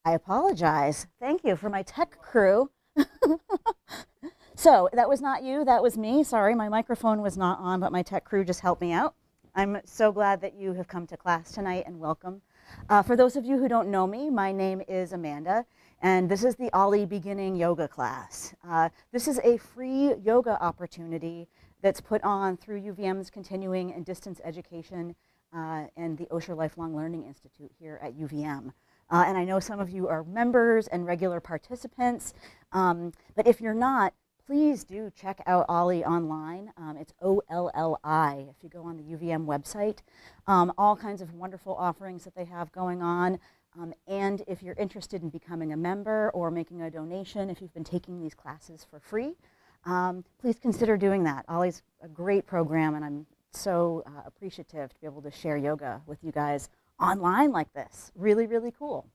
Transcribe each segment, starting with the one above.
I apologize. Thank you for my tech crew. So that was not you, that was me. Sorry, my microphone was not on, but my tech crew just helped me out. I'm so glad that you have come to class tonight, and welcome. For those of you who don't know me, my name is Amanda, and this is the OLLI beginning yoga class. This is a free yoga opportunity that's put on through UVM's Continuing and Distance Education and the Osher Lifelong Learning Institute here at UVM. And I know some of you are members and regular participants, but if you're not, please do check out OLLI online. It's OLLI if you go on the UVM website. All kinds of wonderful offerings that they have going on. And if you're interested in becoming a member or making a donation, if you've been taking these classes for free, please consider doing that. OLLI's a great program, and I'm so appreciative to be able to share yoga with you guys online like this. Really, really cool.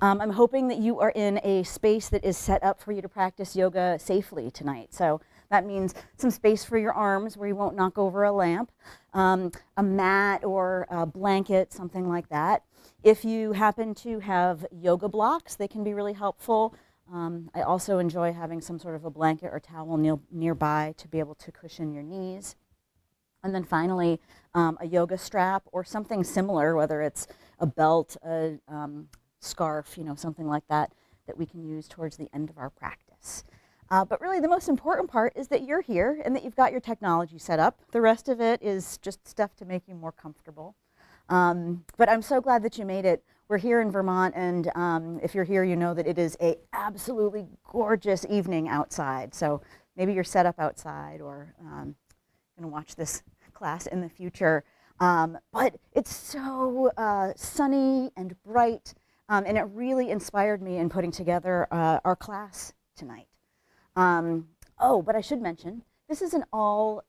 I'm hoping that you are in a space that is set up for you to practice yoga safely tonight. So that means some space for your arms where you won't knock over a lamp, a mat or a blanket, something like that. If you happen to have yoga blocks, they can be really helpful. I also enjoy having some sort of a blanket or towel nearby to be able to cushion your knees. And then finally, a yoga strap or something similar, whether it's a belt, a scarf, something like that, that we can use towards the end of our practice. But really the most important part is that you're here and that you've got your technology set up. The rest of it is just stuff to make you more comfortable. But I'm so glad that you made it. We're here in Vermont, and if you're here, you know that it is a absolutely gorgeous evening outside. So maybe you're set up outside or gonna watch this class in the future. But it's so sunny and bright. And it really inspired me in putting together our class tonight. Oh, but I should mention, this is an all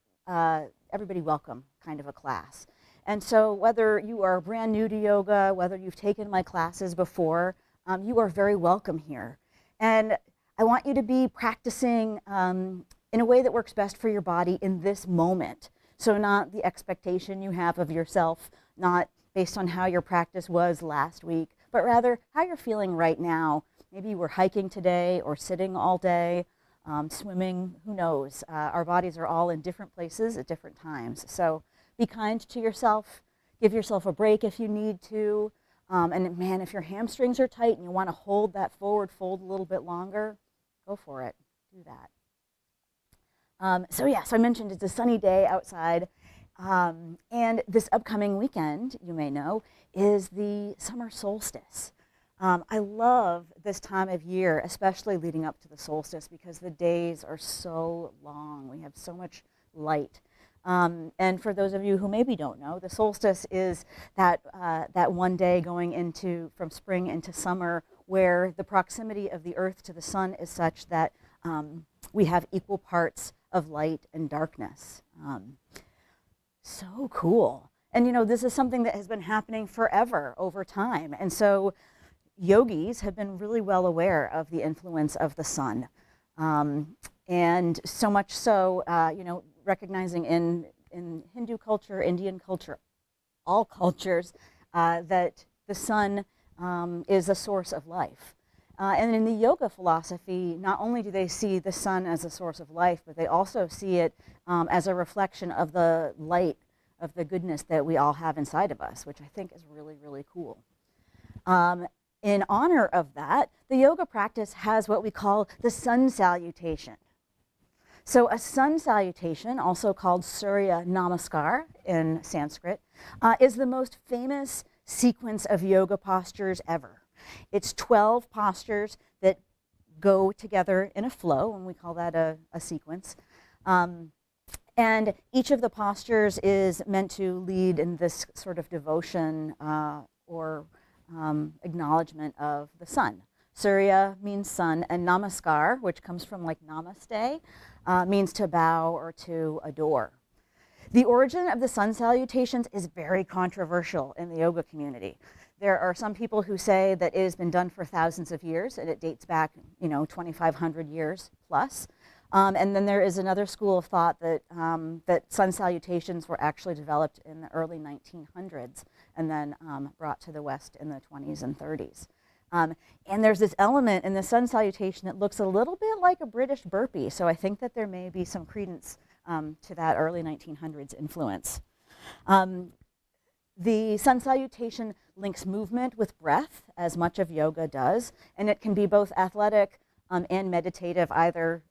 everybody welcome kind of a class. And so whether you are brand new to yoga, whether you've taken my classes before, you are very welcome here. And I want you to be practicing in a way that works best for your body in this moment. So not the expectation you have of yourself, not based on how your practice was last week, but rather how you're feeling right now. Maybe you were hiking today or sitting all day, swimming, who knows. Our bodies are all in different places at different times. So be kind to yourself, give yourself a break if you need to. And man, if your hamstrings are tight and you want to hold that forward fold a little bit longer, go for it, do that. So I mentioned it's a sunny day outside. And this upcoming weekend, you may know, is the summer solstice. I love this time of year, especially leading up to the solstice, because the days are so long. We have so much light. And for those of you who maybe don't know, the solstice is that one day going from spring into summer, where the proximity of the earth to the sun is such that we have equal parts of light and darkness. So cool. And this is something that has been happening forever over time. And so yogis have been really well aware of the influence of the sun. And so much so, recognizing in Hindu culture, Indian culture, all cultures, that the sun is a source of life. And in the yoga philosophy, not only do they see the sun as a source of life, but they also see it as a reflection of the light, of the goodness that we all have inside of us, which I think is really, really cool. In honor of that, the yoga practice has what we call the sun salutation. So a sun salutation, also called Surya Namaskar in Sanskrit, is the most famous sequence of yoga postures ever. It's 12 postures that go together in a flow, and we call that a sequence. And each of the postures is meant to lead in this sort of devotion or acknowledgement of the sun. Surya means sun, and namaskar, which comes from like namaste, means to bow or to adore. The origin of the sun salutations is very controversial in the yoga community. There are some people who say that it has been done for thousands of years and it dates back, 2,500 years plus. And then there is another school of thought that, that sun salutations were actually developed in the early 1900s and then brought to the West in the 20s and 30s. And there's this element in the sun salutation that looks a little bit like a British burpee, so I think that there may be some credence to that early 1900s influence. The sun salutation links movement with breath, as much of yoga does, and it can be both athletic and meditative, either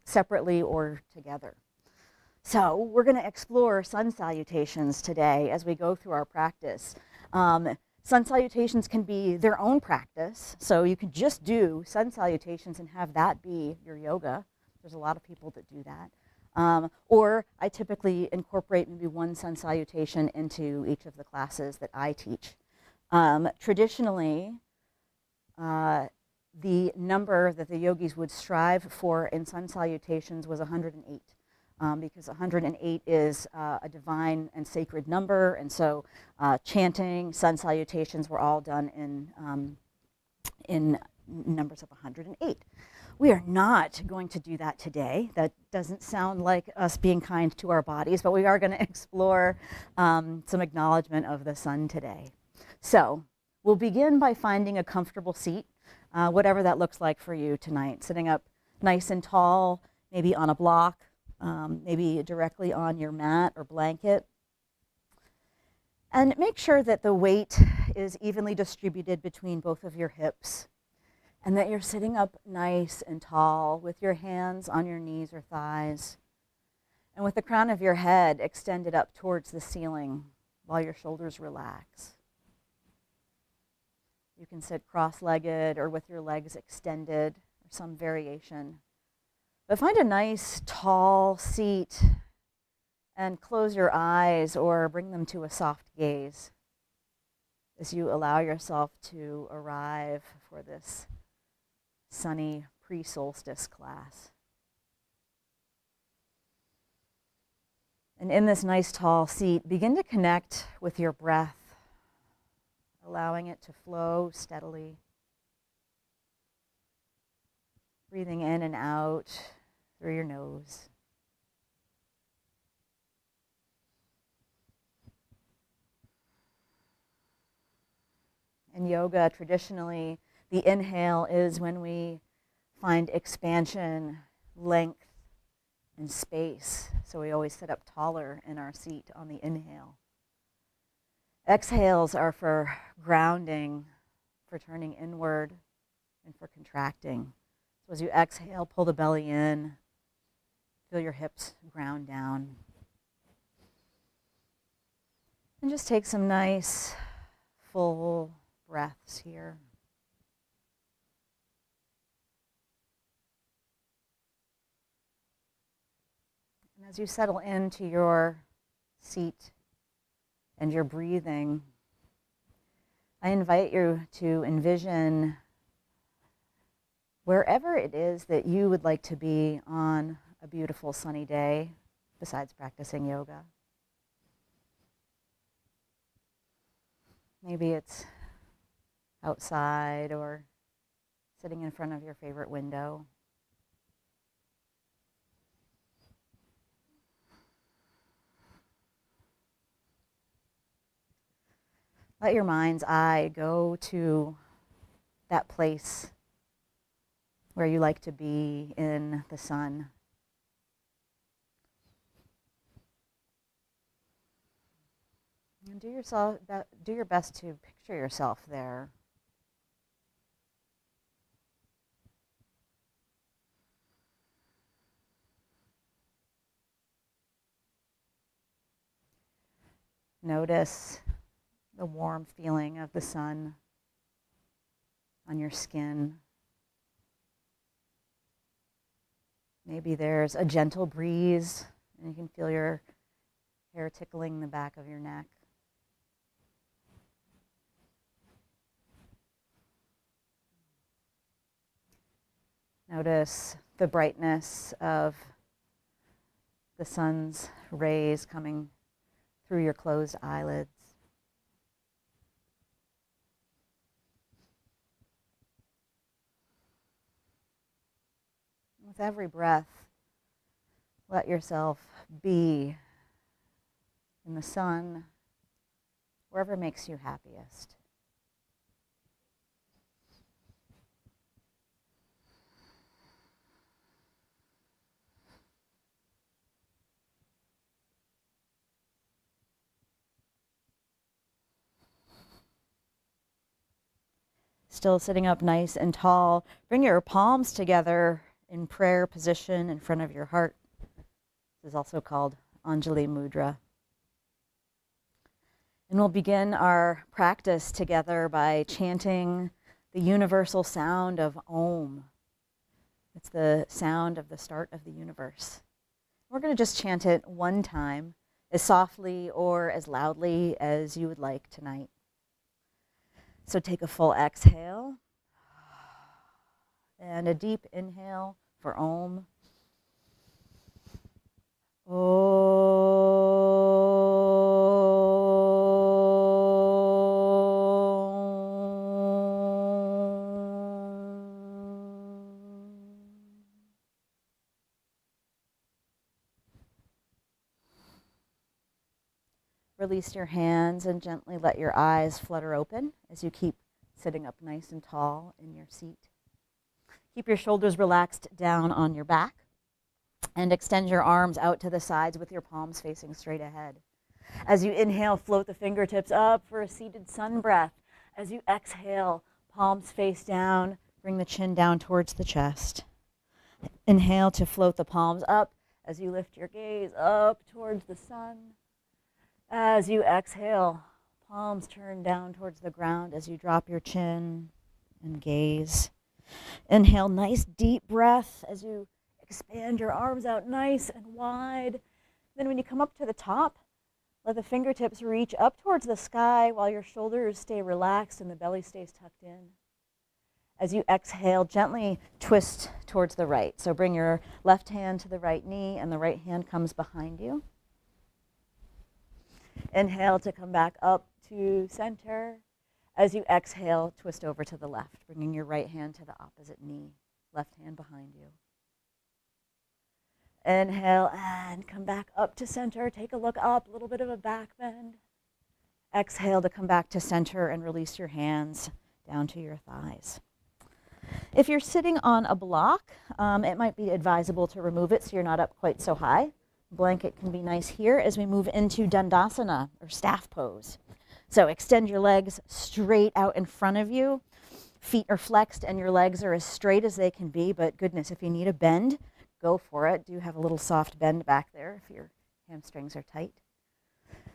separately or together. So we're going to explore sun salutations today as we go through our practice. Sun salutations can be their own practice, so you can just do sun salutations and have that be your yoga. There's a lot of people that do that. Or I typically incorporate maybe one sun salutation into each of the classes that I teach. Traditionally, the number that the yogis would strive for in sun salutations was 108. Because 108 is a divine and sacred number, and so chanting, sun salutations were all done in numbers of 108. We are not going to do that today. That doesn't sound like us being kind to our bodies, but we are going to explore some acknowledgement of the sun today. So we'll begin by finding a comfortable seat, whatever that looks like for you tonight, sitting up nice and tall, maybe on a block, maybe directly on your mat or blanket. And make sure that the weight is evenly distributed between both of your hips and that you're sitting up nice and tall with your hands on your knees or thighs and with the crown of your head extended up towards the ceiling while your shoulders relax. You can sit cross-legged or with your legs extended or some variation. But find a nice, tall seat and close your eyes or bring them to a soft gaze as you allow yourself to arrive for this sunny pre-solstice class. And in this nice, tall seat, begin to connect with your breath, allowing it to flow steadily. Breathing in and out through your nose. In yoga, traditionally, the inhale is when we find expansion, length, and space. So we always sit up taller in our seat on the inhale. Exhales are for grounding, for turning inward, and for contracting. So as you exhale, pull the belly in, feel your hips ground down. And just take some nice, full breaths here. And as you settle into your seat and your breathing, I invite you to envision wherever it is that you would like to be on a beautiful sunny day, besides practicing yoga. Maybe it's outside or sitting in front of your favorite window. Let your mind's eye go to that place where you like to be in the sun. And do your best to picture yourself there. Notice the warm feeling of the sun on your skin. Maybe there's a gentle breeze and you can feel your hair tickling the back of your neck. Notice the brightness of the sun's rays coming through your closed eyelids. With every breath, let yourself be in the sun, wherever makes you happiest. Still sitting up nice and tall. Bring your palms together in prayer position in front of your heart. This is also called Anjali Mudra. And we'll begin our practice together by chanting the universal sound of Om. It's the sound of the start of the universe. We're going to just chant it one time, as softly or as loudly as you would like tonight. So take a full exhale and a deep inhale for Om. Release your hands and gently let your eyes flutter open as you keep sitting up nice and tall in your seat. Keep your shoulders relaxed down on your back and extend your arms out to the sides with your palms facing straight ahead. As you inhale, float the fingertips up for a seated sun breath. As you exhale, palms face down, bring the chin down towards the chest. Inhale to float the palms up as you lift your gaze up towards the sun. As you exhale, palms turn down towards the ground as you drop your chin and gaze. Inhale, nice deep breath as you expand your arms out nice and wide. Then when you come up to the top, let the fingertips reach up towards the sky while your shoulders stay relaxed and the belly stays tucked in. As you exhale, gently twist towards the right. So bring your left hand to the right knee and the right hand comes behind you. Inhale to come back up to center. As you exhale, twist over to the left, bringing your right hand to the opposite knee, left hand behind you. Inhale and come back up to center. Take a look up, a little bit of a back bend. Exhale to come back to center and release your hands down to your thighs. If you're sitting on a block, it might be advisable to remove it so you're not up quite so high. Blanket can be nice here as we move into Dandasana, or staff pose. So extend your legs straight out in front of you. Feet are flexed and your legs are as straight as they can be, but goodness, if you need a bend, go for it. Do have a little soft bend back there if your hamstrings are tight.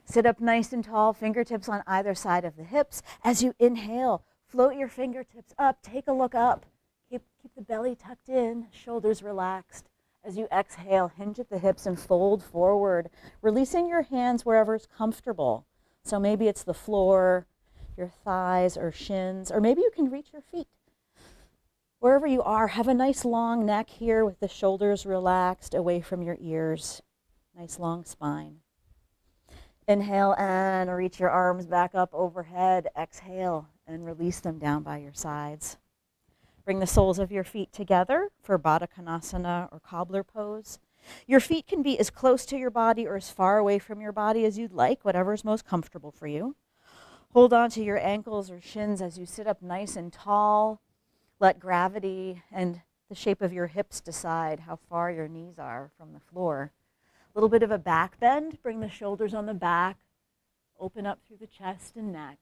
Sit up nice and tall, fingertips on either side of the hips. As you inhale, float your fingertips up, take a look up. Keep the belly tucked in, shoulders relaxed. As you exhale, hinge at the hips and fold forward, releasing your hands wherever is comfortable. So maybe it's the floor, your thighs or shins, or maybe you can reach your feet. Wherever you are, have a nice long neck here with the shoulders relaxed away from your ears. Nice long spine. Inhale and reach your arms back up overhead. Exhale and release them down by your sides. Bring the soles of your feet together for Baddha Konasana or cobbler pose. Your feet can be as close to your body or as far away from your body as you'd like, whatever is most comfortable for you. Hold on to your ankles or shins as you sit up nice and tall. Let gravity and the shape of your hips decide how far your knees are from the floor. A little bit of a back bend. Bring the shoulders on the back. Open up through the chest and neck.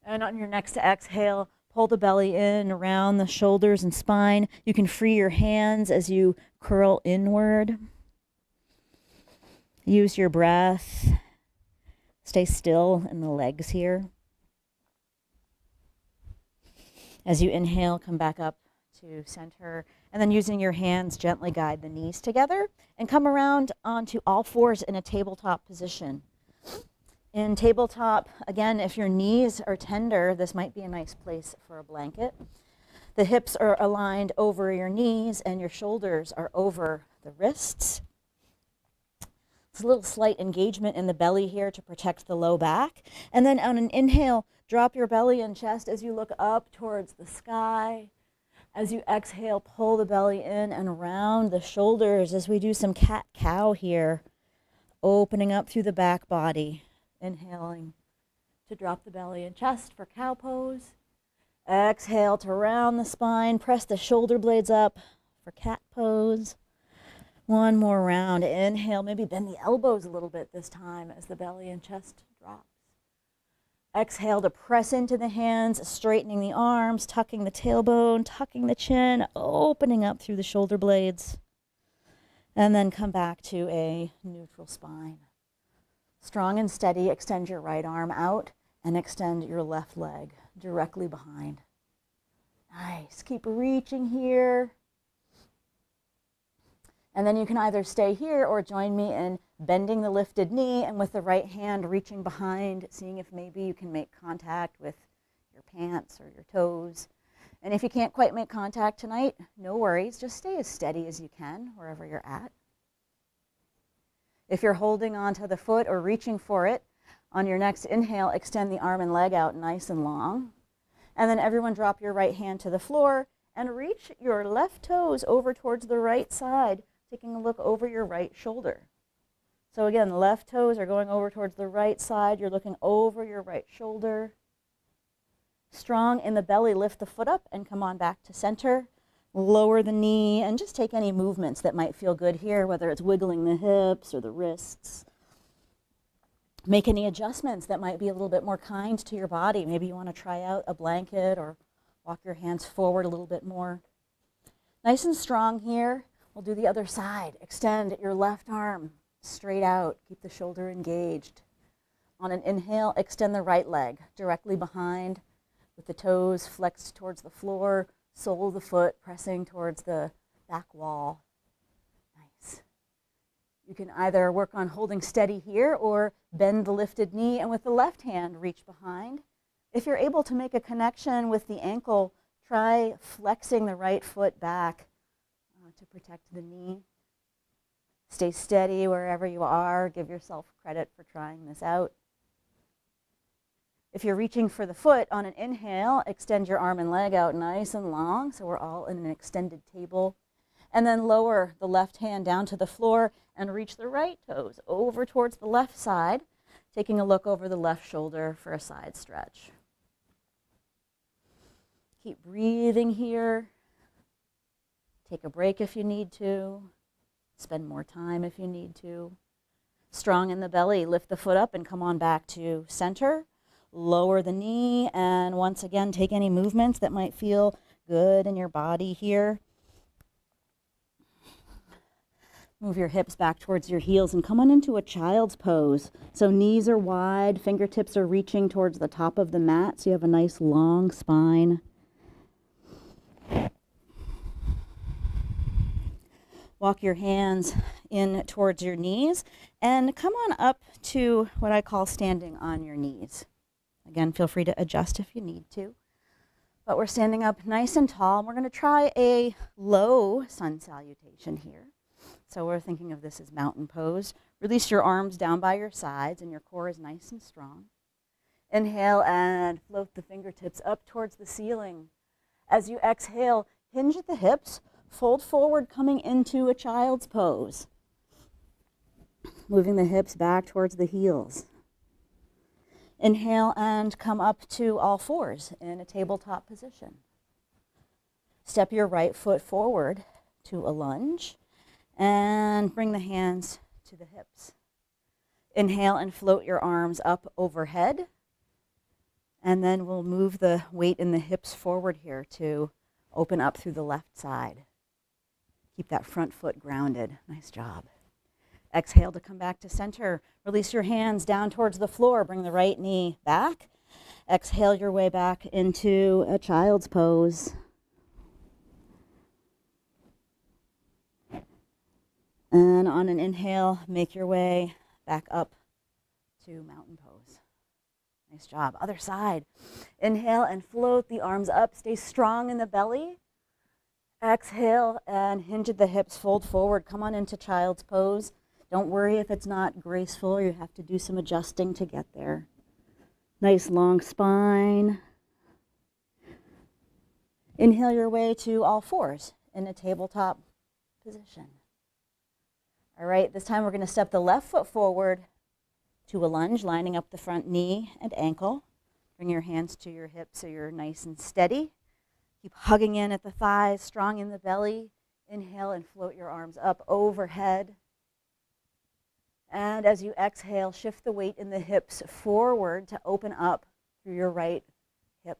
And on your next exhale, pull the belly in around the shoulders and spine. You can free your hands as you curl inward. Use your breath. Stay still in the legs here. As you inhale, come back up to center. And then using your hands, gently guide the knees together and come around onto all fours in a tabletop position. In tabletop, again, if your knees are tender, this might be a nice place for a blanket. The hips are aligned over your knees and your shoulders are over the wrists. It's a little slight engagement in the belly here to protect the low back. And then on an inhale, drop your belly and chest as you look up towards the sky. As you exhale, pull the belly in and around the shoulders as we do some cat-cow here, opening up through the back body. Inhaling to drop the belly and chest for cow pose. Exhale to round the spine. Press the shoulder blades up for cat pose. One more round. Inhale, maybe bend the elbows a little bit this time as the belly and chest drops. Exhale to press into the hands, straightening the arms, tucking the tailbone, tucking the chin, opening up through the shoulder blades. And then come back to a neutral spine. Strong and steady, extend your right arm out and extend your left leg directly behind. Nice. Keep reaching here. And then you can either stay here or join me in bending the lifted knee and with the right hand reaching behind, seeing if maybe you can make contact with your pants or your toes. And if you can't quite make contact tonight, no worries. Just stay as steady as you can wherever you're at. If you're holding onto the foot or reaching for it, on your next inhale, extend the arm and leg out nice and long. And then everyone drop your right hand to the floor and reach your left toes over towards the right side, taking a look over your right shoulder. So again, the left toes are going over towards the right side. You're looking over your right shoulder. Strong in the belly, lift the foot up and come on back to center. Lower the knee and just take any movements that might feel good here, whether it's wiggling the hips or the wrists. Make any adjustments that might be a little bit more kind to your body. Maybe you want to try out a blanket or walk your hands forward a little bit more. Nice and strong here. We'll do the other side. Extend your left arm straight out. Keep the shoulder engaged. On an inhale, extend the right leg directly behind with the toes flexed towards the floor, sole of the foot pressing towards the back wall. Nice. You can either work on holding steady here or bend the lifted knee and with the left hand reach behind. If you're able to make a connection with the ankle, try flexing the right foot back to protect the knee. Stay steady wherever you are. Give yourself credit for trying this out. If you're reaching for the foot, on an inhale, extend your arm and leg out nice and long, so we're all in an extended table. And then lower the left hand down to the floor and reach the right toes over towards the left side, taking a look over the left shoulder for a side stretch. Keep breathing here. Take a break if you need to. Spend more time if you need to. Strong in the belly, lift the foot up and come on back to center. Lower the knee and once again take any movements that might feel good in your body here. Move your hips back towards your heels and come on into a child's pose. So knees are wide, fingertips are reaching towards the top of the mat so you have a nice long spine. Walk your hands in towards your knees and come on up to what I call standing on your knees. Again, feel free to adjust if you need to. But we're standing up nice and tall. We're going to try a low sun salutation here. So we're thinking of this as mountain pose. Release your arms down by your sides and your core is nice and strong. Inhale and float the fingertips up towards the ceiling. As you exhale, hinge at the hips, fold forward coming into a child's pose. Moving the hips back towards the heels. Inhale and come up to all fours in a tabletop position. Step your right foot forward to a lunge and bring the hands to the hips. Inhale and float your arms up overhead. And then we'll move the weight in the hips forward here to open up through the left side. Keep that front foot grounded. Nice job. Exhale to come back to center. Release your hands down towards the floor. Bring the right knee back. Exhale your way back into a child's pose. And on an inhale, make your way back up to mountain pose. Nice job. Other side. Inhale and float the arms up. Stay strong in the belly. Exhale and hinge at the hips. Fold forward. Come on into child's pose. Don't worry if it's not graceful or you have to do some adjusting to get there. Nice long spine. Inhale your way to all fours in a tabletop position. All right, this time we're going to step the left foot forward to a lunge, lining up the front knee and ankle. Bring your hands to your hips so you're nice and steady. Keep hugging in at the thighs, strong in the belly. Inhale and float your arms up overhead. And as you exhale, shift the weight in the hips forward to open up through your right hip.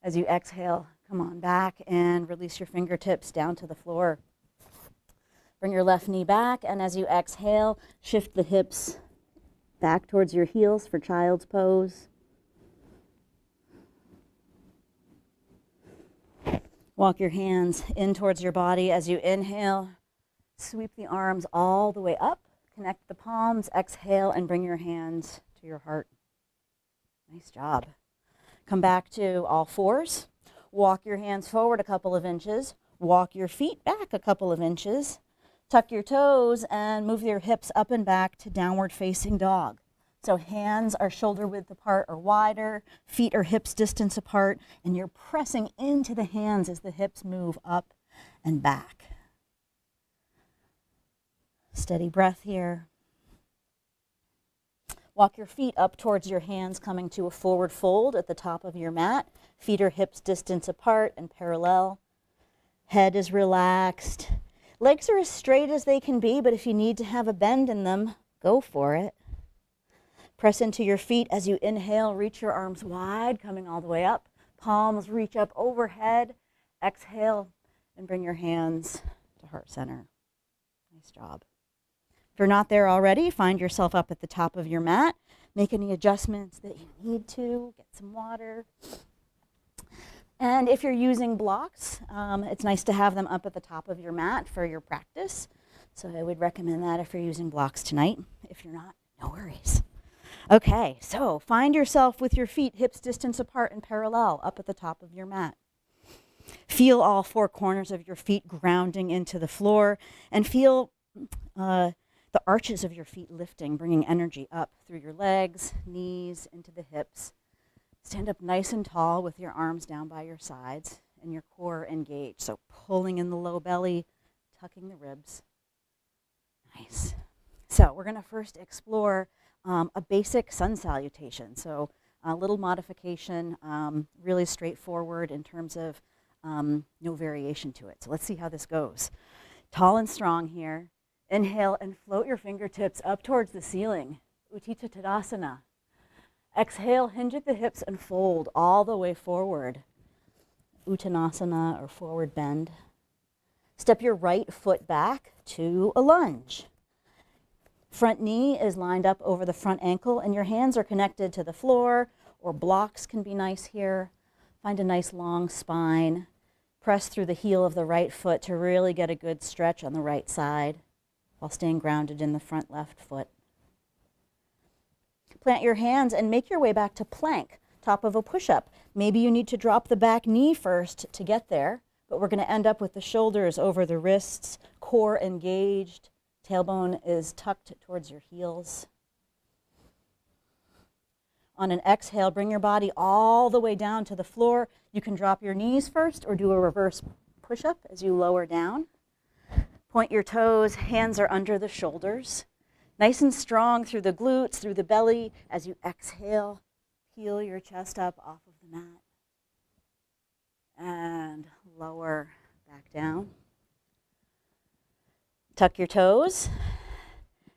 As you exhale, come on back and release your fingertips down to the floor. Bring your left knee back, and as you exhale, shift the hips back towards your heels for child's pose. Walk your hands in towards your body as you inhale. Sweep the arms all the way up. Connect the palms. Exhale and bring your hands to your heart. Nice job. Come back to all fours. Walk your hands forward a couple of inches. Walk your feet back a couple of inches. Tuck your toes and move your hips up and back to downward facing dog. So hands are shoulder width apart or wider, feet are hips distance apart, and you're pressing into the hands as the hips move up and back. Steady breath here. Walk your feet up towards your hands, coming to a forward fold at the top of your mat. Feet are hips distance apart and parallel. Head is relaxed. Legs are as straight as they can be, but if you need to have a bend in them, go for it. Press into your feet as you inhale. Reach your arms wide, coming all the way up. Palms reach up overhead. Exhale and bring your hands to heart center. Nice job. If you're not there already, find yourself up at the top of your mat. Make any adjustments that you need to. Get some water. And if you're using blocks, it's nice to have them up at the top of your mat for your practice. So I would recommend that if you're using blocks tonight. If you're not, no worries. Okay, so find yourself with your feet hips distance apart and parallel up at the top of your mat. Feel all four corners of your feet grounding into the floor, and feel the arches of your feet lifting, bringing energy up through your legs, knees, into the hips. Stand up nice and tall with your arms down by your sides and your core engaged. So pulling in the low belly, tucking the ribs. Nice. So we're going to first explore a basic sun salutation. So a little modification, really straightforward in terms of no variation to it. So let's see how this goes. Tall and strong here. Inhale and float your fingertips up towards the ceiling. Utthita Tadasana. Exhale, hinge at the hips and fold all the way forward. Uttanasana, or forward bend. Step your right foot back to a lunge. Front knee is lined up over the front ankle and your hands are connected to the floor, or blocks can be nice here. Find a nice long spine. Press through the heel of the right foot to really get a good stretch on the right side while staying grounded in the front left foot. Plant your hands and make your way back to plank, top of a push-up. Maybe you need to drop the back knee first to get there, but we're going to end up with the shoulders over the wrists, core engaged, tailbone is tucked towards your heels. On an exhale, bring your body all the way down to the floor. You can drop your knees first or do a reverse push-up as you lower down. Point your toes, hands are under the shoulders. Nice and strong through the glutes, through the belly. As you exhale, peel your chest up off of the mat. And lower back down. Tuck your toes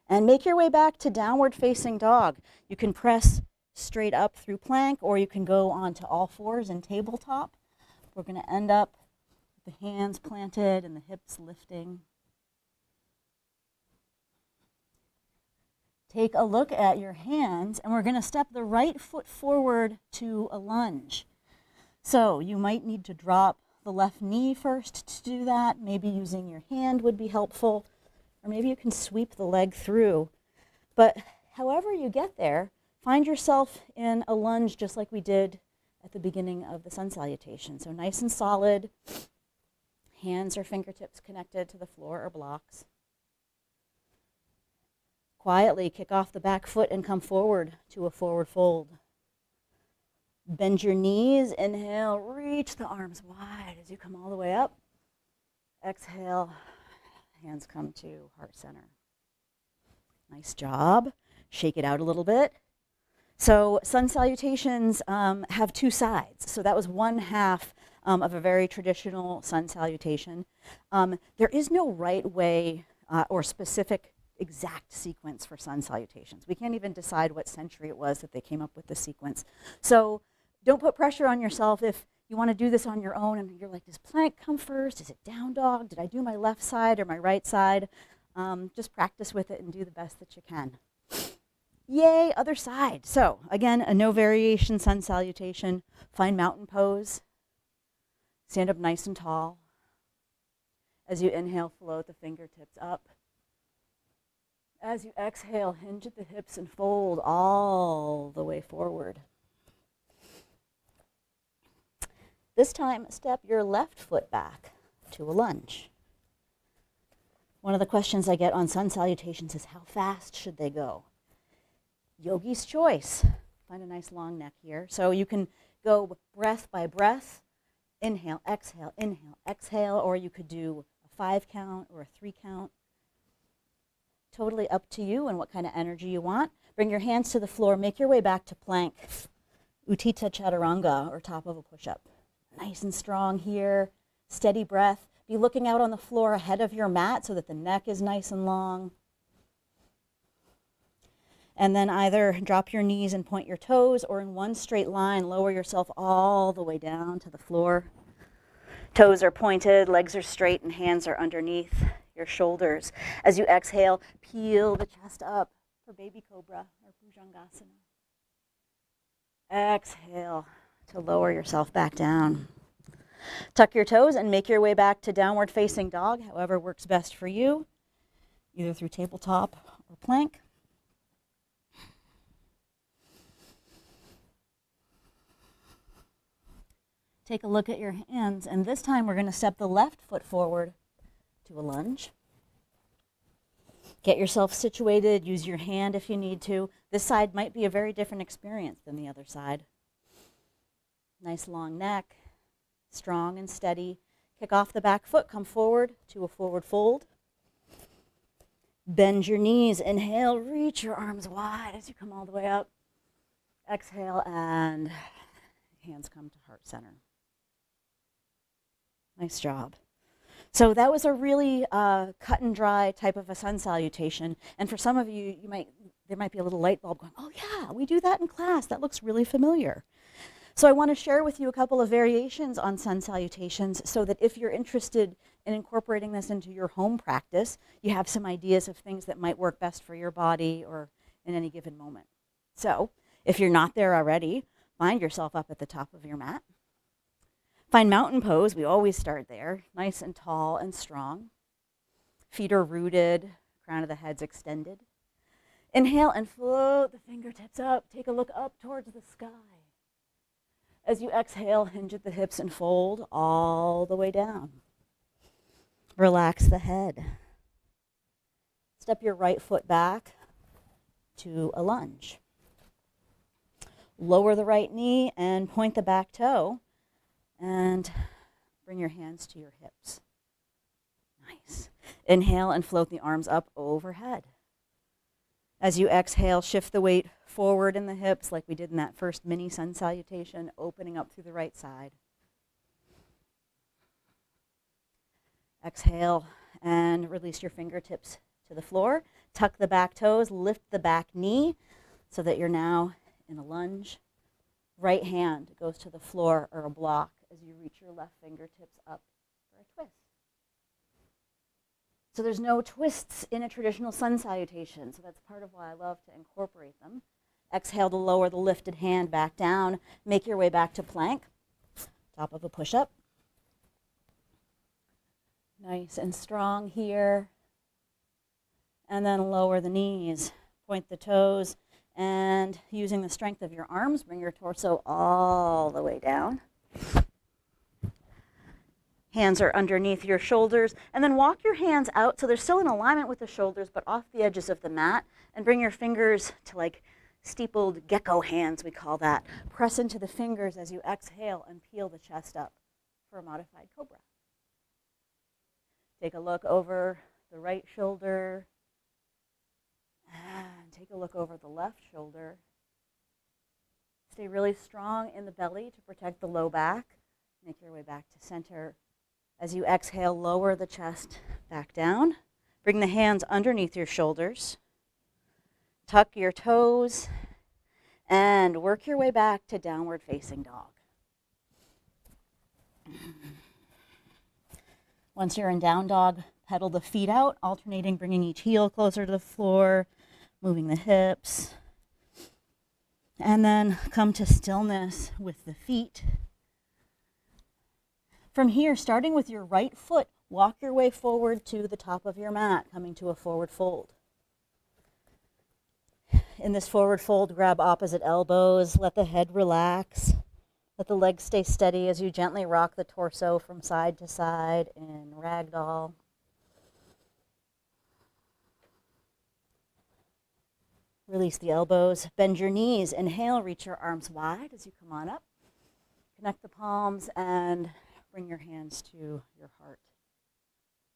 and make your way back to downward facing dog. You can press straight up through plank, or you can go onto all fours in tabletop. We're going to end up with the hands planted and the hips lifting. Take a look at your hands, and we're going to step the right foot forward to a lunge. So you might need to drop the left knee first to do that. Maybe using your hand would be helpful, or maybe you can sweep the leg through. But however you get there, find yourself in a lunge just like we did at the beginning of the sun salutation. So nice and solid, hands or fingertips connected to the floor or blocks. Quietly kick off the back foot and come forward to a forward fold. Bend your knees, inhale, reach the arms wide as you come all the way up. Exhale, hands come to heart center. Nice job. Shake it out a little bit. So sun salutations have two sides. So that was one half of a very traditional sun salutation. There is no right way or specific exact sequence for sun salutations. We can't even decide what century it was that they came up with the sequence. So don't put pressure on yourself if you want to do this on your own and you're like, does plank come first? Is it down dog? Did I do my left side or my right side? Just practice with it and do the best that you can. Yay, other side. So again, a no variation sun salutation. Find mountain pose. Stand up nice and tall. As you inhale, float the fingertips up. As you exhale, hinge at the hips and fold all the way forward. This time, step your left foot back to a lunge. One of the questions I get on sun salutations is, how fast should they go? Yogi's choice. Find a nice long neck here. So you can go breath by breath, inhale, exhale, or you could do a 5 count or a 3 count. Totally up to you and what kind of energy you want. Bring your hands to the floor, make your way back to plank, Utthita Chaturanga, or top of a push-up. Nice and strong here, steady breath. Be looking out on the floor ahead of your mat so that the neck is nice and long. And then either drop your knees and point your toes, or in one straight line, lower yourself all the way down to the floor. Toes are pointed, legs are straight, and hands are underneath your shoulders. As you exhale, peel the chest up for baby cobra or bhujangasana. Exhale to lower yourself back down. Tuck your toes and make your way back to downward facing dog, however works best for you, either through tabletop or plank. Take a look at your hands, and this time we're going to step the left foot forward to a lunge. Get yourself situated, use your hand if you need to. This side might be a very different experience than the other side. Nice long neck, strong and steady. Kick off the back foot, come forward to a forward fold. Bend your knees, inhale, reach your arms wide as you come all the way up. Exhale, and hands come to heart center. Nice job. So that was a really cut and dry type of a sun salutation. And for some of you, there might be a little light bulb going, oh yeah, we do that in class. That looks really familiar. So I want to share with you a couple of variations on sun salutations so that if you're interested in incorporating this into your home practice, you have some ideas of things that might work best for your body or in any given moment. So if you're not there already, find yourself up at the top of your mat. Find mountain pose. We always start there. Nice and tall and strong. Feet are rooted, crown of the head's extended. Inhale and float the fingertips up. Take a look up towards the sky. As you exhale, hinge at the hips and fold all the way down. Relax the head. Step your right foot back to a lunge. Lower the right knee and point the back toe. And bring your hands to your hips. Nice. Inhale and float the arms up overhead. As you exhale, shift the weight forward in the hips like we did in that first mini sun salutation, opening up through the right side. Exhale and release your fingertips to the floor. Tuck the back toes, lift the back knee so that you're now in a lunge. Right hand goes to the floor or a block as you reach your left fingertips up for a twist. So there's no twists in a traditional sun salutation, so that's part of why I love to incorporate them. Exhale to lower the lifted hand back down. Make your way back to plank, top of a push-up. Nice and strong here. And then lower the knees, point the toes, and using the strength of your arms, bring your torso all the way down. Hands are underneath your shoulders, and then walk your hands out so they're still in alignment with the shoulders, but off the edges of the mat, and bring your fingers to like steepled gecko hands, we call that. Press into the fingers as you exhale and peel the chest up for a modified cobra. Take a look over the right shoulder, and take a look over the left shoulder. Stay really strong in the belly to protect the low back. Make your way back to center. As you exhale, lower the chest back down. Bring the hands underneath your shoulders. Tuck your toes and work your way back to downward facing dog. Once you're in down dog, pedal the feet out, alternating, bringing each heel closer to the floor, moving the hips. And then come to stillness with the feet. From here, starting with your right foot, walk your way forward to the top of your mat, coming to a forward fold. In this forward fold, grab opposite elbows, let the head relax. Let the legs stay steady as you gently rock the torso from side to side in ragdoll. Release the elbows, bend your knees. Inhale, reach your arms wide as you come on up. Connect the palms and bring your hands to your heart.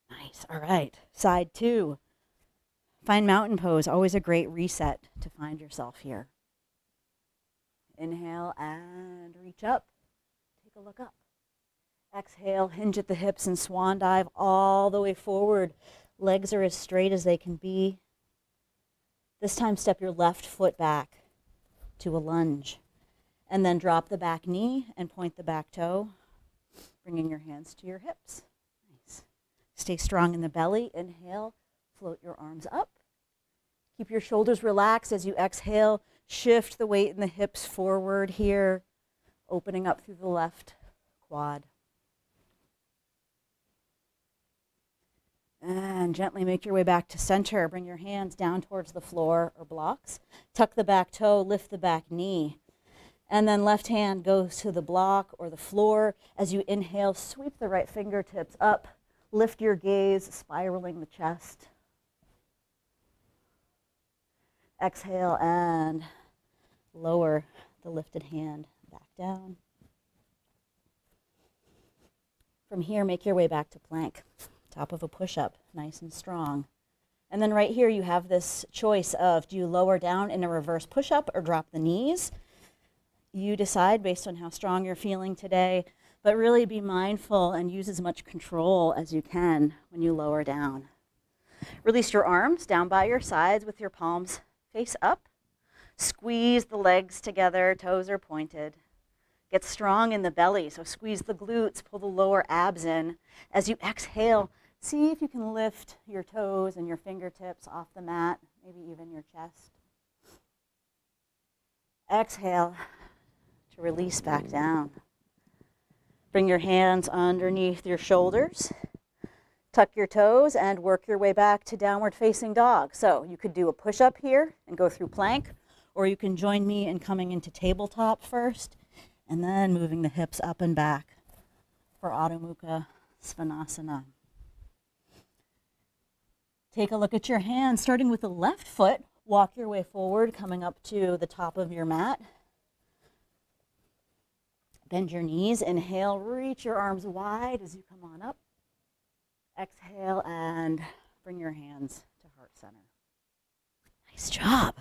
Nice, all right. Side two. Find mountain pose, always a great reset to find yourself here. Inhale and reach up. Take a look up. Exhale, hinge at the hips and swan dive all the way forward. Legs are as straight as they can be. This time, step your left foot back to a lunge. And then drop the back knee and point the back toe, bringing your hands to your hips. Nice. Stay strong in the belly. Inhale, float your arms up. Keep your shoulders relaxed as you exhale. Shift the weight in the hips forward here, opening up through the left quad. And gently make your way back to center. Bring your hands down towards the floor or blocks. Tuck the back toe, lift the back knee. And then left hand goes to the block or the floor. As you inhale, sweep the right fingertips up. Lift your gaze, spiraling the chest. Exhale and lower the lifted hand back down. From here, make your way back to plank. Top of a push-up, nice and strong. And then right here, you have this choice of, do you lower down in a reverse push-up or drop the knees? You decide based on how strong you're feeling today, but really be mindful and use as much control as you can when you lower down. Release your arms down by your sides with your palms face up. Squeeze the legs together, toes are pointed. Get strong in the belly, so squeeze the glutes, pull the lower abs in. As you exhale, see if you can lift your toes and your fingertips off the mat, maybe even your chest. Exhale to release back down. Bring your hands underneath your shoulders. Tuck your toes and work your way back to downward facing dog. So you could do a push-up here and go through plank, or you can join me in coming into tabletop first, and then moving the hips up and back for Adho Mukha Svanasana. Take a look at your hands, starting with the left foot. Walk your way forward, coming up to the top of your mat. Bend your knees. Inhale, reach your arms wide as you come on up. Exhale and bring your hands to heart center. Nice job.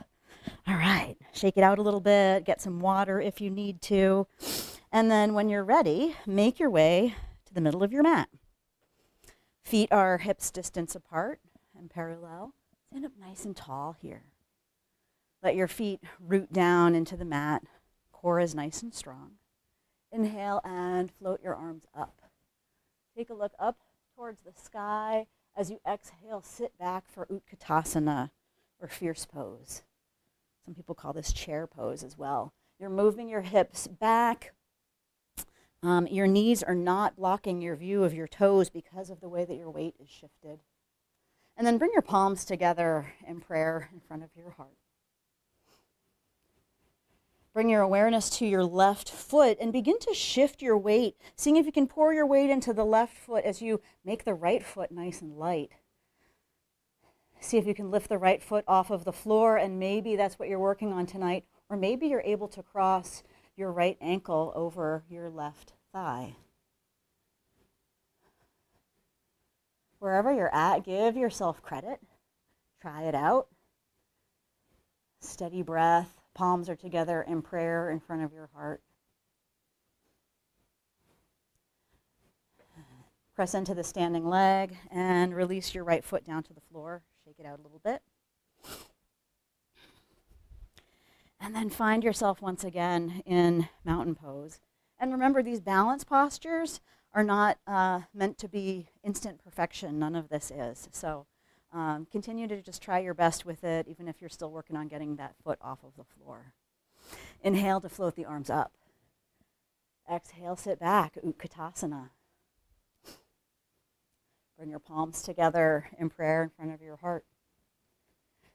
All right, shake it out a little bit, get some water if you need to. And then when you're ready, make your way to the middle of your mat. Feet are hips distance apart and parallel. Stand up nice and tall here. Let your feet root down into the mat. Core is nice and strong. Inhale and float your arms up. Take a look up towards the sky. As you exhale, sit back for Utkatasana, or fierce pose. Some people call this chair pose as well. You're moving your hips back. Your knees are not blocking your view of your toes because of the way that your weight is shifted. And then bring your palms together in prayer in front of your heart. Bring your awareness to your left foot and begin to shift your weight, seeing if you can pour your weight into the left foot as you make the right foot nice and light. See if you can lift the right foot off of the floor, and maybe that's what you're working on tonight, or maybe you're able to cross your right ankle over your left thigh. Wherever you're at, give yourself credit. Try it out. Steady breath. Palms are together in prayer in front of your heart. Press into the standing leg and release your right foot down to the floor. Shake it out a little bit. And then find yourself once again in mountain pose. And remember, these balance postures are not meant to be instant perfection. None of this is. So continue to just try your best with it, even if you're still working on getting that foot off of the floor. Inhale to float the arms up. Exhale, sit back, Utkatasana. Bring your palms together in prayer in front of your heart.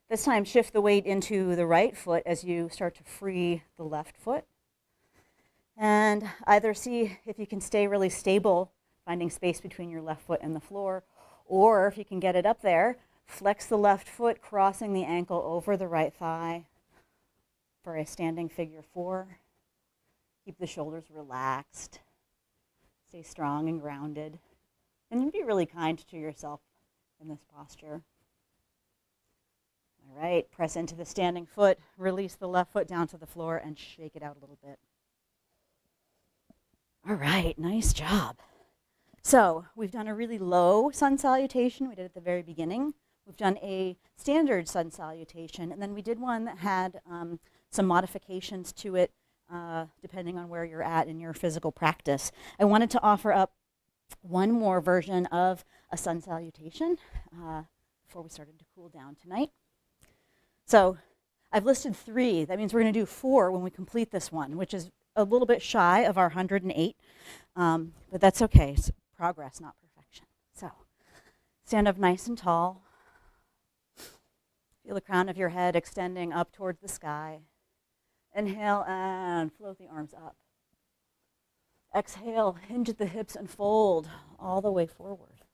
This time, shift the weight into the right foot as you start to free the left foot. And either see if you can stay really stable, finding space between your left foot and the floor, or if you can get it up there, flex the left foot, crossing the ankle over the right thigh for a standing figure 4. Keep the shoulders relaxed. Stay strong and grounded. And be really kind to yourself in this posture. All right, press into the standing foot, release the left foot down to the floor, and shake it out a little bit. All right, nice job. So we've done a really low sun salutation. We did at the very beginning. We've done a standard sun salutation, and then we did one that had some modifications to it, depending on where you're at in your physical practice. I wanted to offer up one more version of a sun salutation before we started to cool down tonight. So I've listed 3. That means we're going to do 4 when we complete this one, which is a little bit shy of our 108, but that's okay. It's progress, not perfection. So stand up nice and tall. Feel the crown of your head extending up towards the sky. Inhale and float the arms up. Exhale, hinge at the hips and fold all the way forward.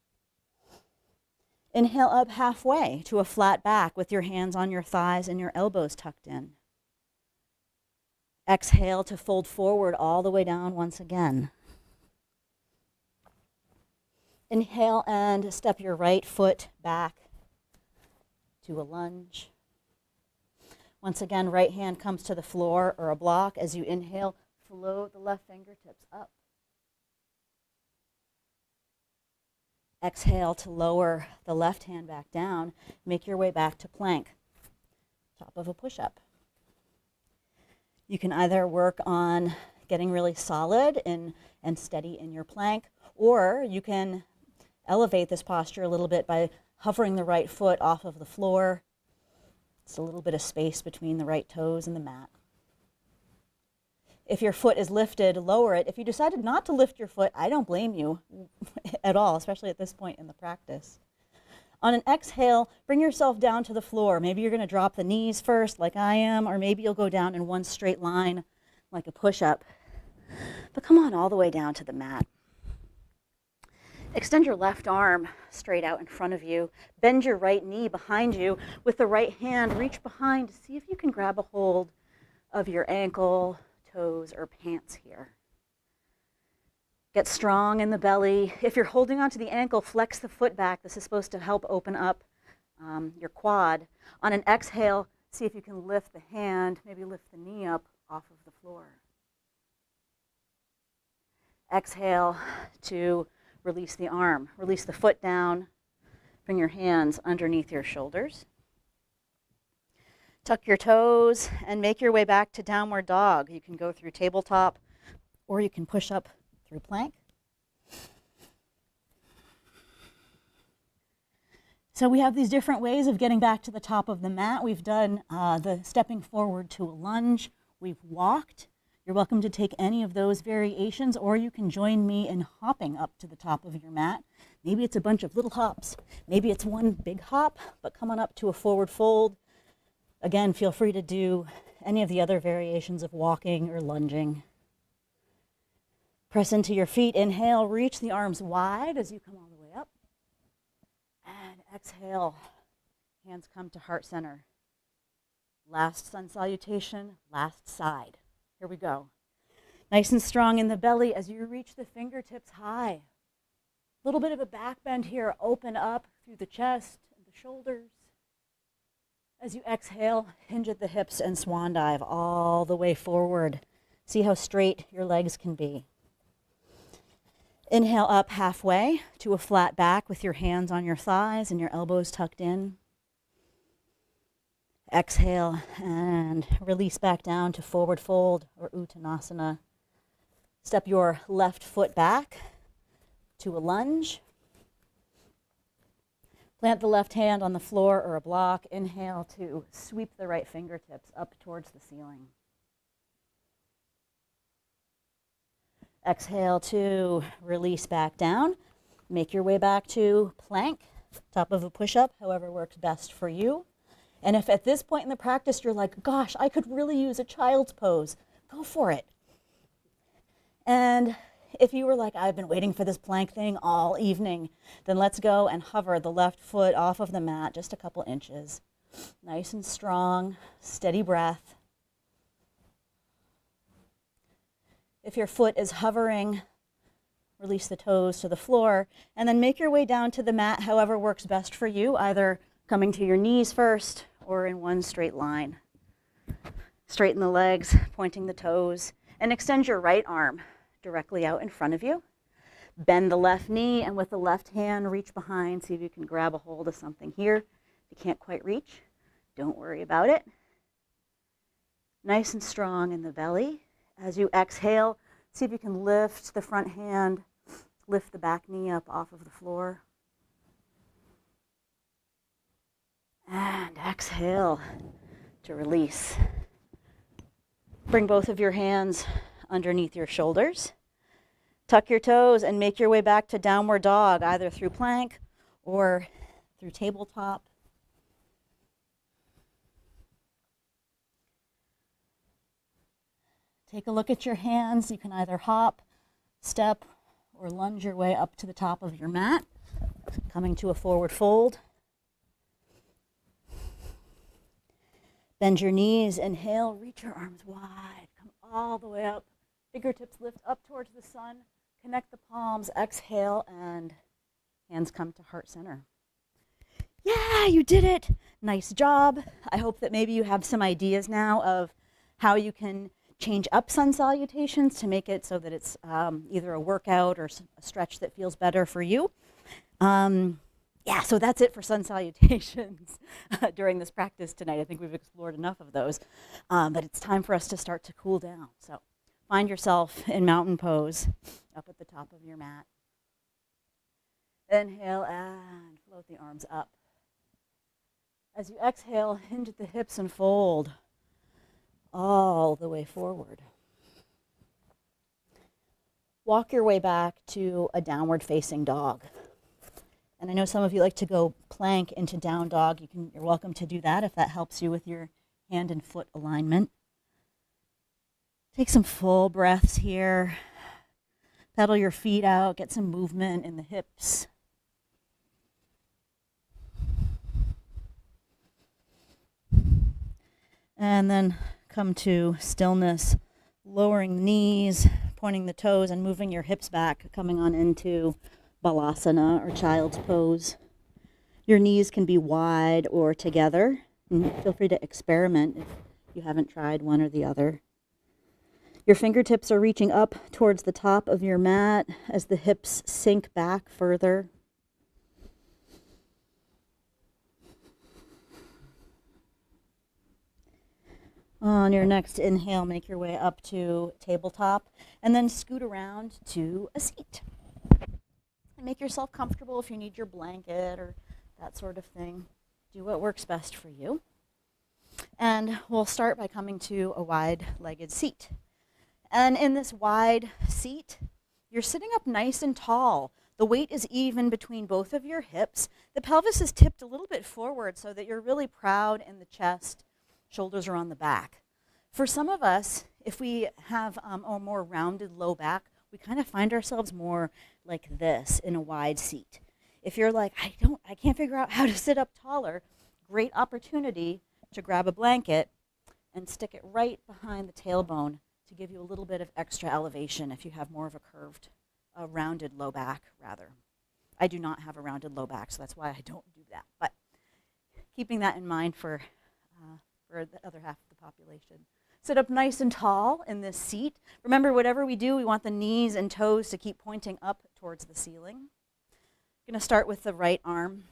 Inhale up halfway to a flat back with your hands on your thighs and your elbows tucked in. Exhale to fold forward all the way down once again. Inhale and step your right foot back to a lunge. Once again, right hand comes to the floor or a block. As you inhale, float the left fingertips up. Exhale to lower the left hand back down. Make your way back to plank, top of a push-up. You can either work on getting really solid and steady in your plank, or you can elevate this posture a little bit by hovering the right foot off of the floor. It's a little bit of space between the right toes and the mat. If your foot is lifted, lower it. If you decided not to lift your foot, I don't blame you at all, especially at this point in the practice. On an exhale, bring yourself down to the floor. Maybe you're going to drop the knees first, like I am, or maybe you'll go down in one straight line, like a push-up. But come on all the way down to the mat. Extend your left arm straight out in front of you. Bend your right knee behind you. With the right hand, reach behind to see if you can grab a hold of your ankle, toes, or pants here. Get strong in the belly. If you're holding onto the ankle, flex the foot back. This is supposed to help open up your quad. On an exhale, see if you can lift the hand, maybe lift the knee up off of the floor. Exhale to release the arm. Release the foot down. Bring your hands underneath your shoulders. Tuck your toes and make your way back to downward dog. You can go through tabletop, or you can push up through plank. So we have these different ways of getting back to the top of the mat. We've done the stepping forward to a lunge. We've walked. You're welcome to take any of those variations, or you can join me in hopping up to the top of your mat. Maybe it's a bunch of little hops. Maybe it's one big hop, but come on up to a forward fold. Again, feel free to do any of the other variations of walking or lunging. Press into your feet. Inhale, reach the arms wide as you come all the way up. And exhale, hands come to heart center. Last sun salutation, last side. Here we go. Nice and strong in the belly as you reach the fingertips high. A little bit of a back bend here. Open up through the chest and the shoulders. As you exhale, hinge at the hips and swan dive all the way forward. See how straight your legs can be. Inhale up halfway to a flat back with your hands on your thighs and your elbows tucked in. Exhale and release back down to forward fold or Uttanasana. Step your left foot back to a lunge. Plant the left hand on the floor or a block. Inhale to sweep the right fingertips up towards the ceiling. Exhale to release back down. Make your way back to plank, top of a push-up, however works best for you. And if at this point in the practice you're like, gosh, I could really use a child's pose, go for it. And if you were like, I've been waiting for this plank thing all evening, then let's go and hover the left foot off of the mat just a couple inches. Nice and strong, steady breath. If your foot is hovering, release the toes to the floor, and then make your way down to the mat however works best for you, either coming to your knees first or in one straight line. Straighten the legs, pointing the toes, and extend your right arm directly out in front of you. Bend the left knee, and with the left hand, reach behind. See if you can grab a hold of something here. If you can't quite reach, don't worry about it. Nice and strong in the belly. As you exhale, see if you can lift the front hand, lift the back knee up off of the floor. And exhale to release. Bring both of your hands underneath your shoulders. Tuck your toes and make your way back to downward dog, either through plank or through tabletop. Take a look at your hands. You can either hop, step, or lunge your way up to the top of your mat, coming to a forward fold. Bend your knees, inhale, reach your arms wide, come all the way up. Fingertips lift up towards the sun, connect the palms, exhale, and hands come to heart center. Yeah, you did it. Nice job. I hope that maybe you have some ideas now of how you can change up sun salutations to make it so that it's either a workout or a stretch that feels better for you. Yeah, so that's it for sun salutations during this practice tonight. I think we've explored enough of those, but it's time for us to start to cool down. So find yourself in mountain pose up at the top of your mat. Inhale and float the arms up. As you exhale, hinge at the hips and fold all the way forward. Walk your way back to a downward facing dog. And I know some of you like to go plank into down dog. You're welcome to do that if that helps you with your hand and foot alignment. Take some full breaths here. Pedal your feet out, get some movement in the hips. And then come to stillness, lowering the knees, pointing the toes, and moving your hips back, coming on into balasana or child's pose. Your knees can be wide or together. And feel free to experiment if you haven't tried one or the other. Your fingertips are reaching up towards the top of your mat as the hips sink back further. On your next inhale, make your way up to tabletop and then scoot around to a seat. And make yourself comfortable if you need your blanket or that sort of thing. Do what works best for you. And we'll start by coming to a wide-legged seat. And in this wide seat, you're sitting up nice and tall. The weight is even between both of your hips. The pelvis is tipped a little bit forward so that you're really proud in the chest. Shoulders are on the back. For some of us, if we have a more rounded low back, we kind of find ourselves more like this in a wide seat. If you're like, I can't figure out how to sit up taller, great opportunity to grab a blanket and stick it right behind the tailbone to give you a little bit of extra elevation if you have more of a rounded low back, rather. I do not have a rounded low back, so that's why I don't do that. But keeping that in mind for the other half of the population. Sit up nice and tall in this seat. Remember, whatever we do, we want the knees and toes to keep pointing up towards the ceiling. I'm going to start with the right arm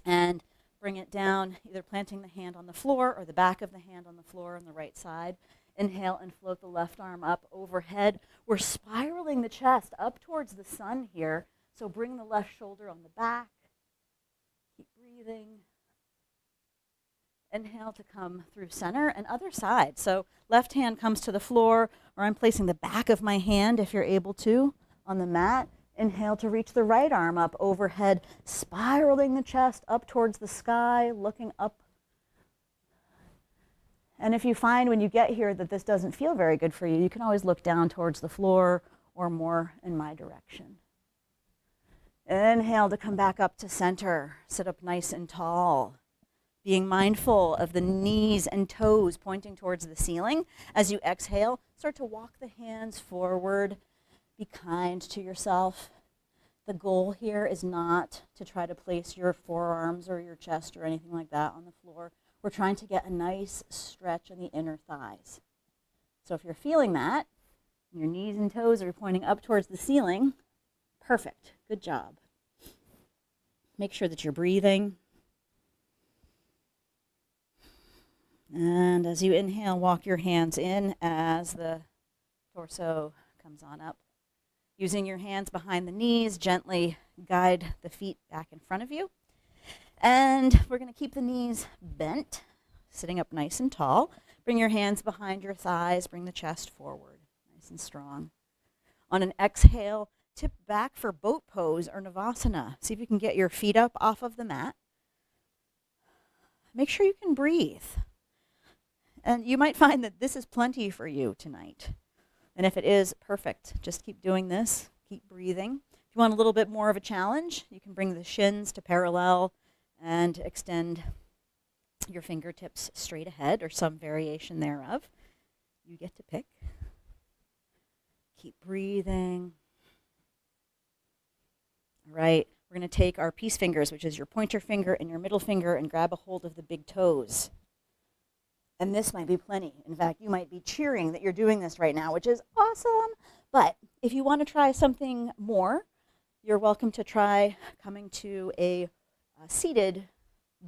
and bring it down, either planting the hand on the floor or the back of the hand on the floor on the right side. Inhale and float the left arm up overhead. We're spiraling the chest up towards the sun here, so bring the left shoulder on the back. Keep breathing. Inhale to come through center and other side. So left hand comes to the floor, or I'm placing the back of my hand, if you're able to, on the mat. Inhale to reach the right arm up overhead, spiraling the chest up towards the sky, looking up. And if you find when you get here that this doesn't feel very good for you, you can always look down towards the floor or more in my direction. Inhale to come back up to center. Sit up nice and tall, being mindful of the knees and toes pointing towards the ceiling. As you exhale, start to walk the hands forward. Be kind to yourself. The goal here is not to try to place your forearms or your chest or anything like that on the floor. We're trying to get a nice stretch in the inner thighs. So if you're feeling that, your knees and toes are pointing up towards the ceiling, perfect. Good job. Make sure that you're breathing. And as you inhale, walk your hands in as the torso comes on up. Using your hands behind the knees, gently guide the feet back in front of you. And we're going to keep the knees bent, sitting up nice and tall. Bring your hands behind your thighs, bring the chest forward, nice and strong. On an exhale, tip back for boat pose or navasana. See if you can get your feet up off of the mat. Make sure you can breathe. And you might find that this is plenty for you tonight. And if it is, perfect. Just keep doing this. Keep breathing. If you want a little bit more of a challenge, you can bring the shins to parallel and extend your fingertips straight ahead or some variation thereof. You get to pick. Keep breathing. All right, we're going to take our peace fingers, which is your pointer finger and your middle finger, and grab a hold of the big toes. And this might be plenty. In fact, you might be cheering that you're doing this right now, which is awesome. But if you want to try something more, you're welcome to try coming to a seated,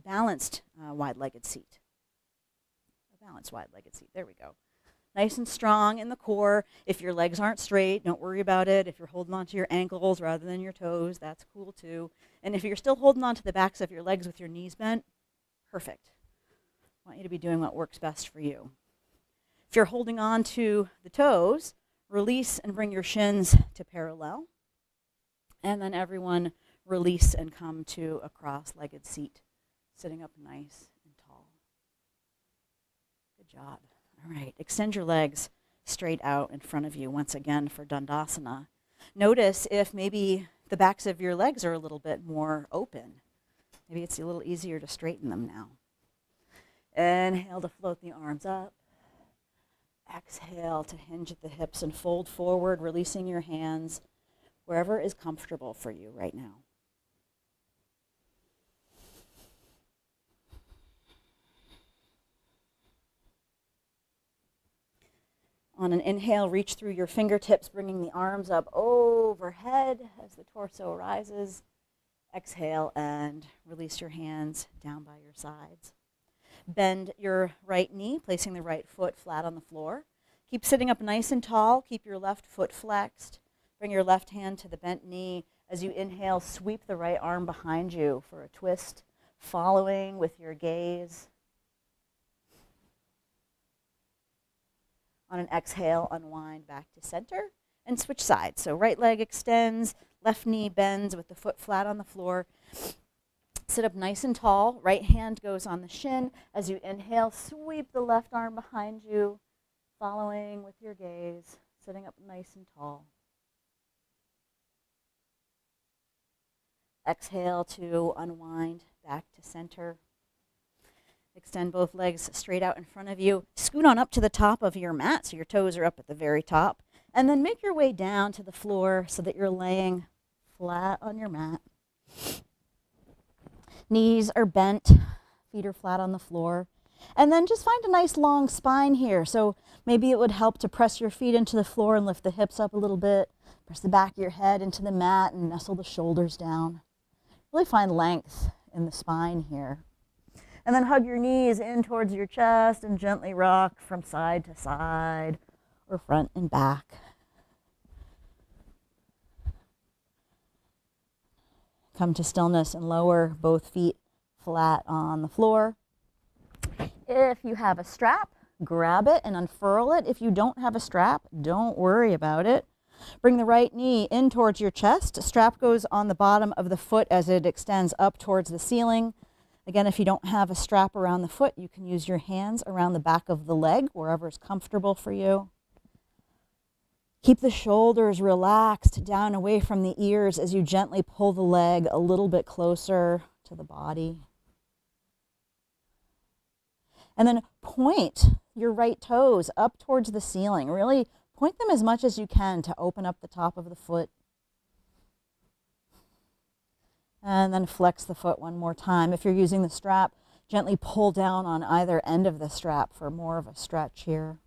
balanced wide-legged seat. A balanced wide-legged seat. There we go. Nice and strong in the core. If your legs aren't straight, don't worry about it. If you're holding onto your ankles rather than your toes, that's cool too. And if you're still holding onto the backs of your legs with your knees bent, perfect. I want you to be doing what works best for you. If you're holding on to the toes, release and bring your shins to parallel. And then everyone release and come to a cross-legged seat, sitting up nice and tall. Good job. All right, extend your legs straight out in front of you once again for Dandasana. Notice if maybe the backs of your legs are a little bit more open. Maybe it's a little easier to straighten them now. Inhale to float the arms up. Exhale to hinge at the hips and fold forward, releasing your hands wherever is comfortable for you right now. On an inhale, reach through your fingertips, bringing the arms up overhead as the torso rises. Exhale and release your hands down by your sides. Bend your right knee, placing the right foot flat on the floor. Keep sitting up nice and tall. Keep your left foot flexed. Bring your left hand to the bent knee. As you inhale, sweep the right arm behind you for a twist, following with your gaze. On an exhale, unwind back to center and switch sides. So right leg extends, left knee bends with the foot flat on the floor. Sit up nice and tall. Right hand goes on the shin. As you inhale, sweep the left arm behind you, following with your gaze, sitting up nice and tall. Exhale to unwind back to center. Extend both legs straight out in front of you. Scoot on up to the top of your mat so your toes are up at the very top. And then make your way down to the floor so that you're laying flat on your mat. Knees are bent, feet are flat on the floor. And then just find a nice long spine here. So maybe it would help to press your feet into the floor and lift the hips up a little bit. Press the back of your head into the mat and nestle the shoulders down. Really find length in the spine here. And then hug your knees in towards your chest and gently rock from side to side or front and back. Come to stillness and lower both feet flat on the floor. If you have a strap, grab it and unfurl it. If you don't have a strap, don't worry about it. Bring the right knee in towards your chest. Strap goes on the bottom of the foot as it extends up towards the ceiling. Again, if you don't have a strap around the foot, you can use your hands around the back of the leg, wherever is comfortable for you. Keep the shoulders relaxed down away from the ears as you gently pull the leg a little bit closer to the body. And then point your right toes up towards the ceiling. Really point them as much as you can to open up the top of the foot. And then flex the foot one more time. If you're using the strap, gently pull down on either end of the strap for more of a stretch here.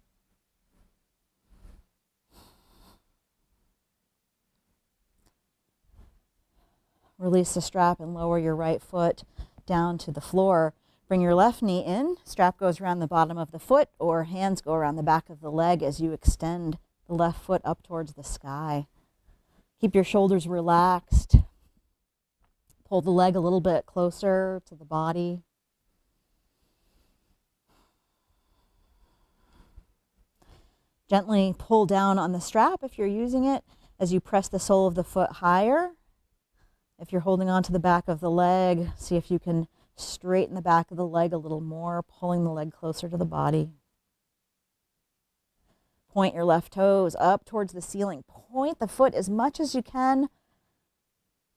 Release the strap and lower your right foot down to the floor. Bring your left knee in. Strap goes around the bottom of the foot, or hands go around the back of the leg as you extend the left foot up towards the sky. Keep your shoulders relaxed. Pull the leg a little bit closer to the body. Gently pull down on the strap if you're using it as you press the sole of the foot higher. If you're holding on to the back of the leg, see if you can straighten the back of the leg a little more, pulling the leg closer to the body. Point your left toes up towards the ceiling. Point the foot as much as you can.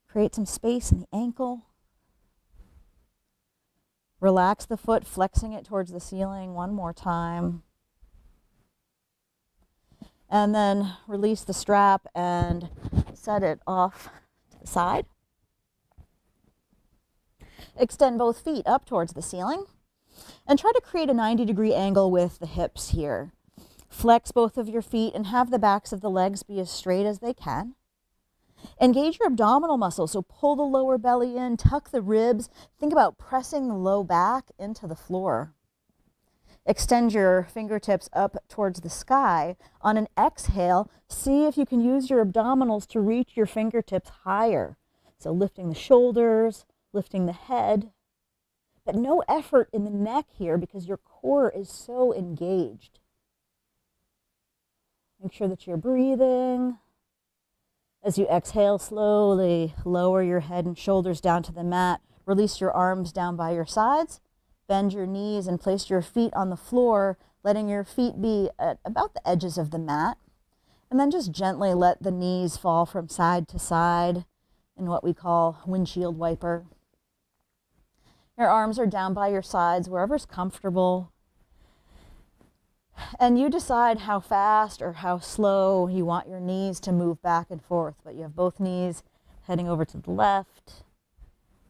Create some space in the ankle. Relax the foot, flexing it towards the ceiling one more time. And then release the strap and set it off to the side. Extend both feet up towards the ceiling and try to create a 90-degree angle with the hips here. Flex both of your feet and have the backs of the legs be as straight as they can. Engage your abdominal muscles, so pull the lower belly in, tuck the ribs. Think about pressing the low back into the floor. Extend your fingertips up towards the sky. On an exhale, see if you can use your abdominals to reach your fingertips higher. So lifting the shoulders, lifting the head, but no effort in the neck here because your core is so engaged. Make sure that you're breathing. As you exhale, slowly lower your head and shoulders down to the mat. Release your arms down by your sides. Bend your knees and place your feet on the floor, letting your feet be at about the edges of the mat. And then just gently let the knees fall from side to side in what we call windshield wiper. Your arms are down by your sides, wherever's comfortable. And you decide how fast or how slow you want your knees to move back and forth. But you have both knees heading over to the left,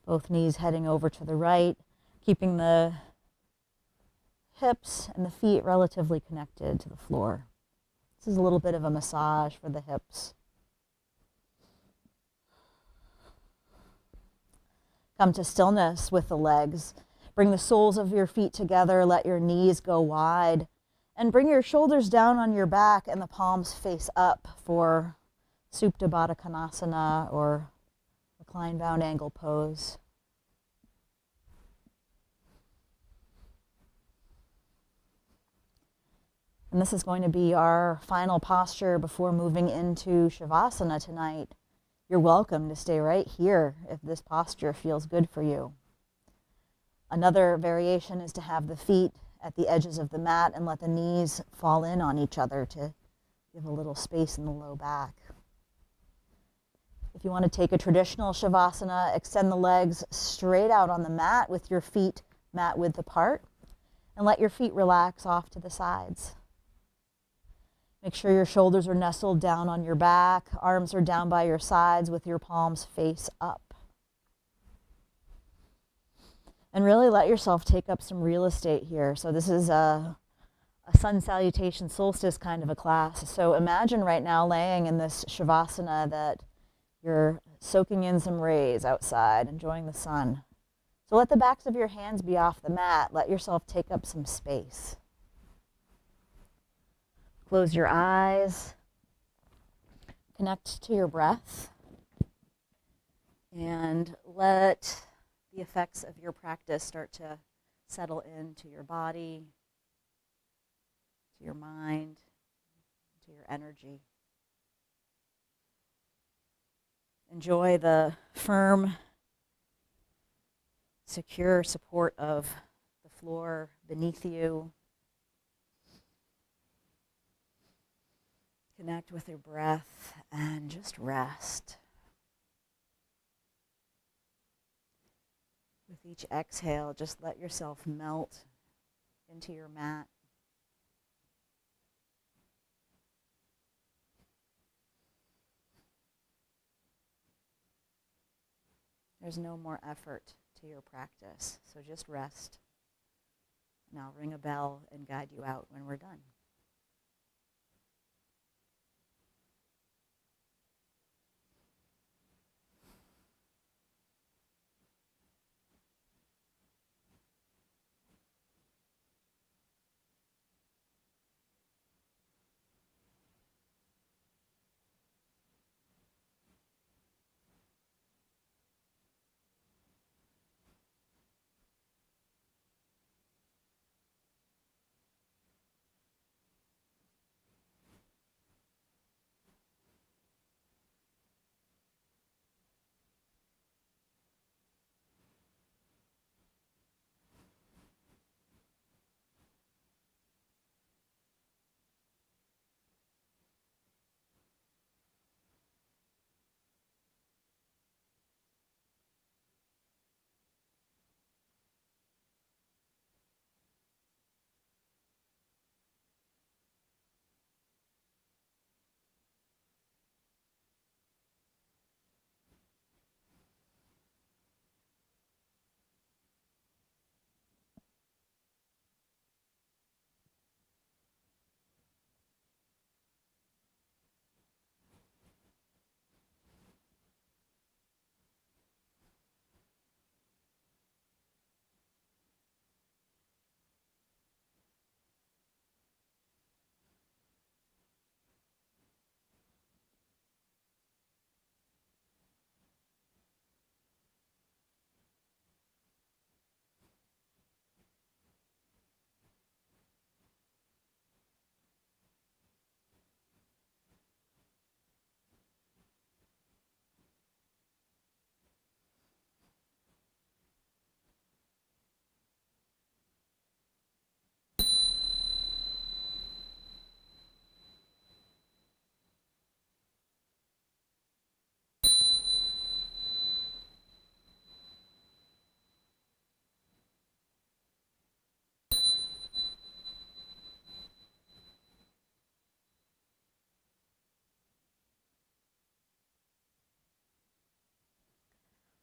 both knees heading over to the right, keeping the hips and the feet relatively connected to the floor. This is a little bit of a massage for the hips. Come to stillness with the legs. Bring the soles of your feet together, let your knees go wide. And bring your shoulders down on your back and the palms face up for Supta Baddha Konasana or recline bound angle pose. And this is going to be our final posture before moving into shavasana tonight. You're welcome to stay right here if this posture feels good for you. Another variation is to have the feet at the edges of the mat and let the knees fall in on each other to give a little space in the low back. If you want to take a traditional shavasana, extend the legs straight out on the mat with your feet mat width apart and let your feet relax off to the sides. Make sure your shoulders are nestled down on your back, arms are down by your sides with your palms face up. And really let yourself take up some real estate here. So this is a sun salutation solstice kind of a class. So imagine right now laying in this shavasana that you're soaking in some rays outside, enjoying the sun. So let the backs of your hands be off the mat. Let yourself take up some space. Close your eyes. Connect to your breath. And let the effects of your practice start to settle into your body, to your mind, to your energy. Enjoy the firm, secure support of the floor beneath you. Connect with your breath and just rest. With each exhale, just let yourself melt into your mat. There's no more effort to your practice, so just rest. And I'll ring a bell and guide you out when we're done.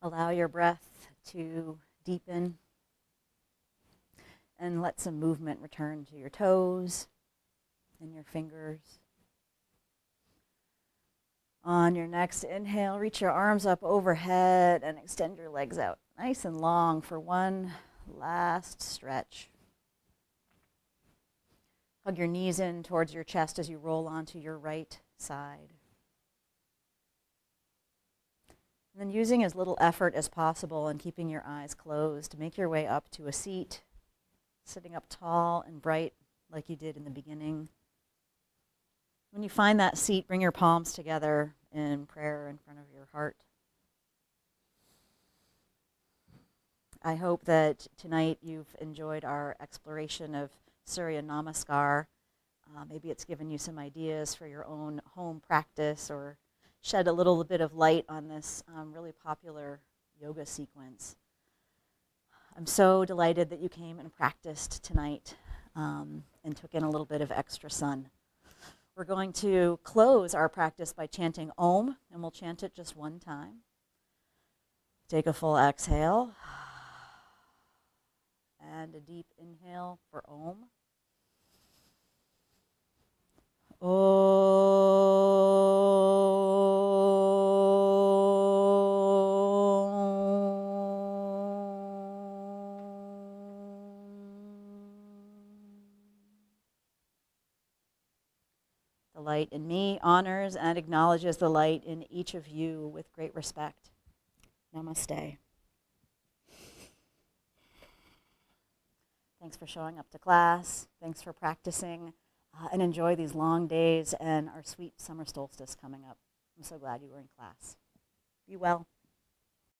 Allow your breath to deepen and let some movement return to your toes and your fingers. On your next inhale, reach your arms up overhead and extend your legs out nice and long for one last stretch. Hug your knees in towards your chest as you roll onto your right side. And then using as little effort as possible and keeping your eyes closed, make your way up to a seat, sitting up tall and bright like you did in the beginning. When you find that seat, bring your palms together in prayer in front of your heart. I hope that tonight you've enjoyed our exploration of Surya Namaskar. Maybe it's given you some ideas for your own home practice or shed a little bit of light on this really popular yoga sequence. I'm so delighted that you came and practiced tonight and took in a little bit of extra sun. We're going to close our practice by chanting Om, and we'll chant it just one time. Take a full exhale. and a deep inhale for Om. The light in me honors and acknowledges the light in each of you with great respect. Namaste. Thanks for showing up to class. Thanks for practicing. And enjoy these long days and our sweet summer solstice coming up. I'm so glad you were in class. Be well.